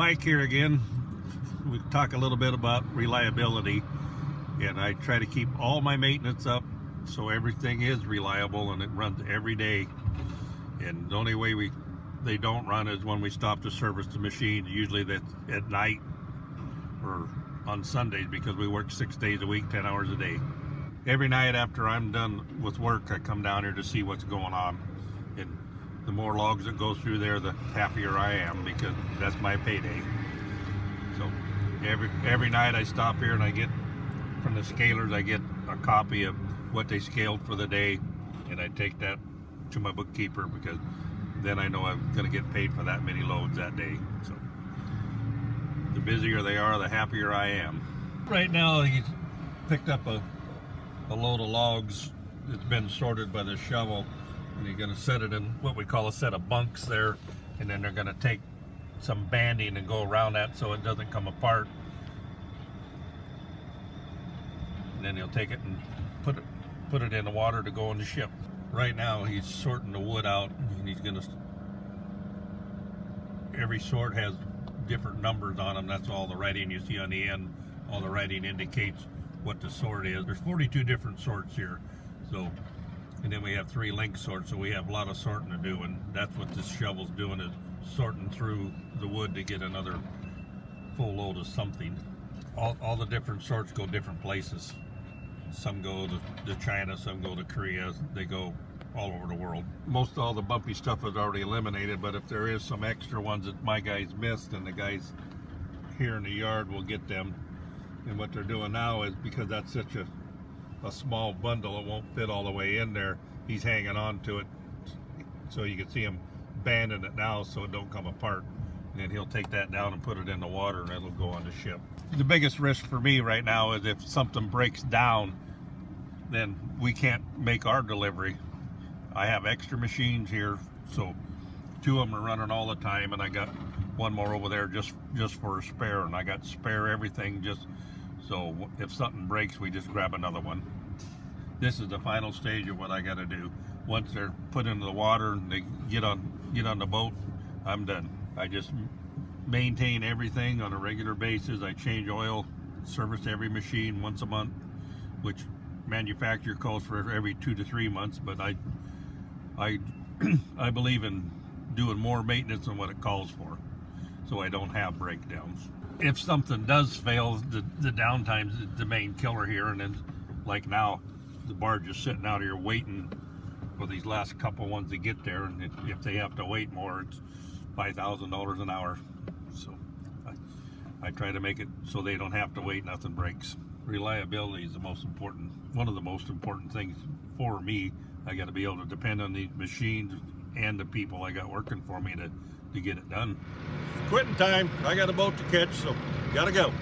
Mike here again. We talk a little bit about reliability, and I try to keep all my maintenance up so everything is reliable and it runs every day. And the only way they don't run is when we stop to service the machines. Usually that's at night or on Sundays, because we work 6 days a week, 10 hours a day. Every night after I'm done with work, I come down here to see what's going on. And the more logs that go through there, the happier I am, because that's my payday. So every night I stop here and I get from the scalers, I get a copy of what they scaled for the day, and I take that to my bookkeeper, because then I know I'm going to get paid for that many loads that day. So the busier they are, the happier I am. Right now he's picked up a load of logs that's been sorted by the shovel, and he's going to set it in what we call a set of bunks there, and then they're going to take some banding and go around that so it doesn't come apart. And then he'll take it and put it in the water to go on the ship. Right now he's sorting the wood out, and he's going to, every sort has different numbers on them. That's all the writing you see on the end. All the writing indicates what the sort is. There's 42 different sorts here. So, and then we have 3 link sorts, so we have a lot of sorting to do, and that's what this shovel's doing, is sorting through the wood to get another full load of something. All the different sorts go different places. Some go to China, some go to Korea. They go all over the world. Most all the bumpy stuff is already eliminated, but if there is some extra ones that my guys missed, and the guys here in the yard will get them. And what they're doing now is, because that's such a small bundle, it won't fit all the way in there, he's hanging on to it, so you can see him banding it now so it don't come apart. And then he'll take that down and put it in the water, and it'll go on the ship. The biggest risk for me right now is if something breaks down, then we can't make our delivery. I have extra machines here, so 2 of them are running all the time, and I got 1 more over there just for a spare, and I got spare everything, just so if something breaks, we just grab another one. This is the final stage of what I got to do. Once they're put into the water and they get on the boat, I'm done. I just maintain everything on a regular basis. I change oil, service every machine once a month, which manufacturer calls for every 2 to 3 months, but I believe in doing more maintenance than what it calls for, so I don't have breakdowns. If something does fail, the downtime's the main killer here. And then, like now, the barge is sitting out here waiting for these last couple ones to get there, and if they have to wait more, it's $5,000 an hour. So I try to make it so they don't have to wait, nothing breaks. Reliability is one of the most important things for me. I got to be able to depend on these machines and the people I got working for me to get it done. Quitting time. I got a boat to catch, so gotta go.